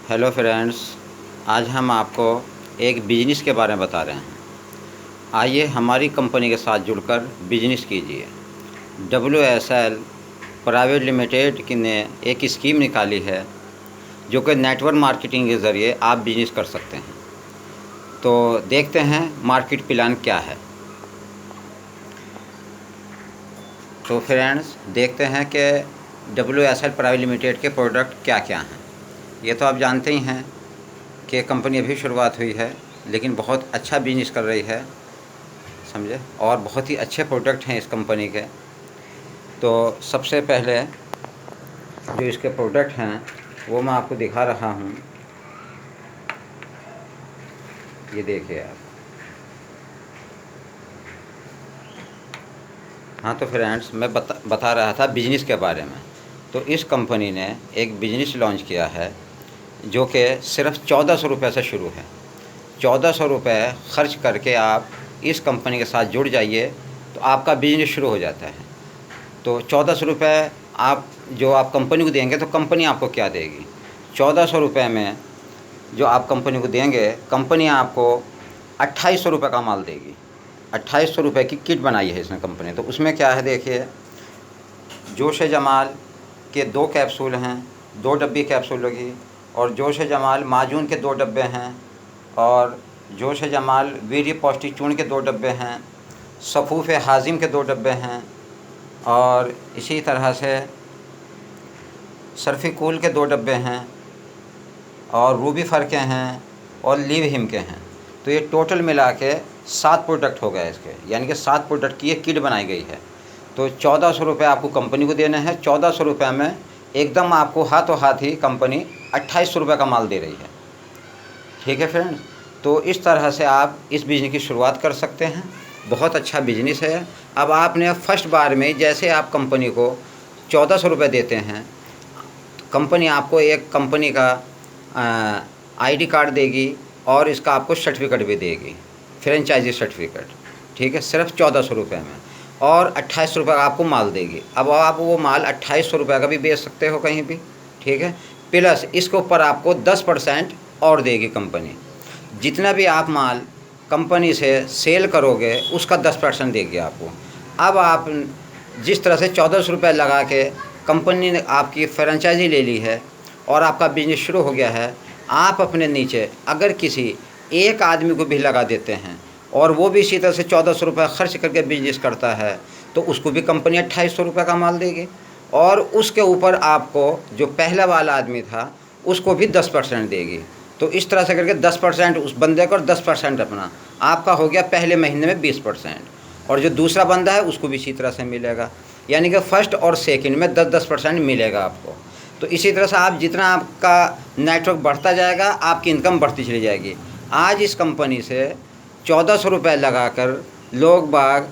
Hello friends, आज हम आपको एक बिजनेस के बारे में बता रहे हैं। आइए हमारी कंपनी के साथ जुड़कर बिजनेस कीजिए। WSL प्राइवेट लिमिटेड की ने एक स्कीम निकाली है जो कि नेटवर्क मार्केटिंग के ज़रिए आप बिजनेस कर सकते हैं। तो देखते हैं मार्केट प्लान क्या है। तो फ्रेंड्स देखते हैं कि WSL प्राइवेट लिमिटेड के प्रोडक्ट क्या क्या हैं। ये तो आप जानते ही हैं कि कंपनी अभी शुरुआत हुई है, लेकिन बहुत अच्छा बिजनेस कर रही है, समझे, और बहुत ही अच्छे प्रोडक्ट हैं इस कंपनी के। तो सबसे पहले जो इसके प्रोडक्ट हैं वो मैं आपको दिखा रहा हूँ। ये देखिए आप। हाँ, तो फ्रेंड्स मैं बता रहा था बिजनेस के बारे में। तो इस कंपनी ने एक बिजनेस लॉन्च किया है जो कि सिर्फ 1400 रुपये से शुरू है। 1400 रुपये खर्च करके आप इस कंपनी के साथ जुड़ जाइए तो आपका बिजनेस शुरू हो जाता है। तो 1400 रुपये आप कंपनी को देंगे तो कंपनी आपको क्या देगी? 1400 रुपये में जो आप कंपनी को देंगे, कंपनी आपको 2800 रुपये का माल देगी। 2800 रुपये की किट बनाई है इसने कंपनी। तो उसमें क्या है देखिए, जोश जमाल के 2 कैप्सूल हैं, 2 डब्बी कैप्सूल लगी, और जोश जमाल माजून के 2 डब्बे हैं, और जोश जमाल वीर्य पौष्टिक चूर्ण के 2 डब्बे हैं, सफ़ूफ़ हाजिम के 2 डब्बे हैं, और इसी तरह से सर्फिकूल के 2 डब्बे हैं, और रूबी फ़र के हैं, और लिव हिम के हैं। तो ये टोटल मिला के 7 प्रोडक्ट हो गए इसके, यानी कि 7 प्रोडक्ट की ये किट बनाई गई है। तो 1400 रुपये आपको कंपनी को देने हैं। 1400 रुपये में एकदम आपको हाथों हाथ ही कंपनी 2800 रुपये का माल दे रही है। ठीक है फ्रेंड्स, तो इस तरह से आप इस बिजनेस की शुरुआत कर सकते हैं। बहुत अच्छा बिजनेस है। अब आपने फर्स्ट बार में जैसे आप कंपनी को 1400 रुपये देते हैं, कंपनी आपको एक कंपनी का ID कार्ड देगी और इसका आपको सर्टिफिकेट भी देगी, फ्रेंचाइजी सर्टिफिकेट। ठीक है, सिर्फ 1400 रुपये में, और 2800 रुपये का आपको माल देगी। अब आप वो माल 2800 रुपये का भी बेच सकते हो कहीं भी। ठीक है, प्लस इसके ऊपर आपको 10% और देगी कंपनी। जितना भी आप माल कंपनी से सेल करोगे उसका 10% देगी आपको। अब आप जिस तरह से 1400 रुपये लगा के कंपनी ने आपकी फ्रेंचाइजी ले ली है और आपका बिजनेस शुरू हो गया है, आप अपने नीचे अगर किसी एक आदमी को भी लगा देते हैं और वो भी इसी तरह से 1400 रुपये खर्च करके बिजनेस करता है, तो उसको भी कंपनी 2800 रुपये का माल देगी, और उसके ऊपर आपको जो पहला वाला आदमी था उसको भी 10% देगी। तो इस तरह से करके 10% उस बंदे को और 10% अपना, आपका हो गया पहले महीने में 20%, और जो दूसरा बंदा है उसको भी इसी तरह से मिलेगा। यानी कि फ़र्स्ट और सेकंड में 10-10% मिलेगा आपको। तो इसी तरह से आप जितना आपका नेटवर्क बढ़ता जाएगा आपकी इनकम बढ़ती चली जाएगी। आज इस कंपनी से 1400 रुपये लगा कर लोग बाग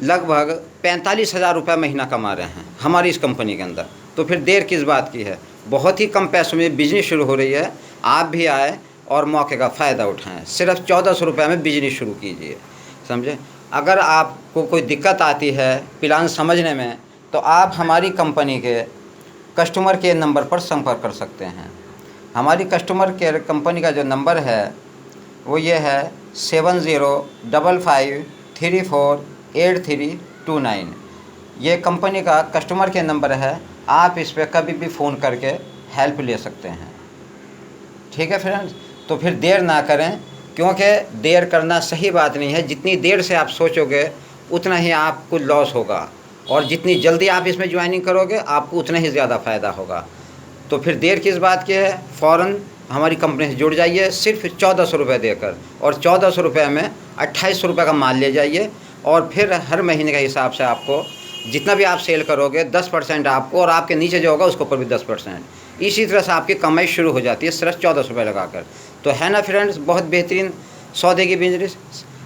लगभग 45,000 रुपये महीना कमा रहे हैं हमारी इस कंपनी के अंदर। तो फिर देर किस बात की है? बहुत ही कम पैसों में बिजनेस शुरू हो रही है। आप भी आए और मौके का फ़ायदा उठाएं। सिर्फ 1400 रुपये में बिजनेस शुरू कीजिए, समझे। अगर आपको कोई दिक्कत आती है प्लान समझने में, तो आप हमारी कंपनी के कस्टमर केयर नंबर पर संपर्क कर सकते हैं। हमारी कस्टमर केयर कंपनी का जो नंबर है वो ये है 7055348329। ये कंपनी का कस्टमर केयर नंबर है। आप इस पर कभी भी फ़ोन करके हेल्प ले सकते हैं। ठीक है फ्रेंड्स, तो फिर देर ना करें, क्योंकि देर करना सही बात नहीं है। जितनी देर से आप सोचोगे उतना ही आपको लॉस होगा, और जितनी जल्दी आप इसमें ज्वाइनिंग करोगे आपको उतना ही ज़्यादा फ़ायदा होगा। तो फिर देर किस बात की है? फ़ौरन हमारी कंपनी से जुड़ जाइए सिर्फ 1400 रुपये देकर, और 1400 रुपये में 2800 रुपये का माल ले जाइए, और फिर हर महीने के हिसाब से आपको जितना भी आप सेल करोगे 10% आपको, और आपके नीचे जो होगा उसके ऊपर भी 10%। इसी तरह से आपकी कमाई शुरू हो जाती है सिर्फ 1400 रुपये लगाकर। तो है ना फ्रेंड्स, बहुत बेहतरीन सौदे की बिजनेस।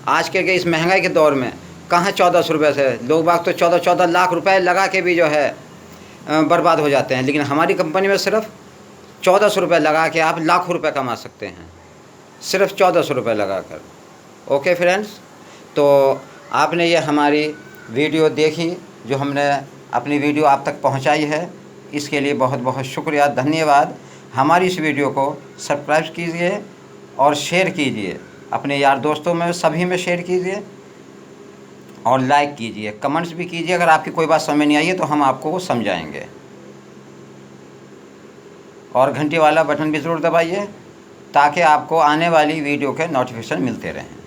आज के इस महंगाई के दौर में कहाँ 1400 रुपये से लोग बाग तो 14-14 लाख रुपए लगा के भी जो है बर्बाद हो जाते हैं, लेकिन हमारी कंपनी में सिर्फ 1400 रुपये लगा के आप लाखों रुपए कमा सकते हैं, सिर्फ 1400 रुपये लगा कर। ओके फ्रेंड्स, तो आपने ये हमारी वीडियो देखी, जो हमने अपनी वीडियो आप तक पहुंचाई है, इसके लिए बहुत बहुत शुक्रिया, धन्यवाद। हमारी इस वीडियो को सब्सक्राइब कीजिए और शेयर कीजिए, अपने यार दोस्तों में सभी में शेयर कीजिए और लाइक कीजिए, कमेंट्स भी कीजिए। अगर आपकी कोई बात समझ में नहीं आई है तो हम आपको वो समझाएंगे। और घंटी वाला बटन भी ज़रूर दबाइए ताकि आपको आने वाली वीडियो के नोटिफिकेशन मिलते रहें।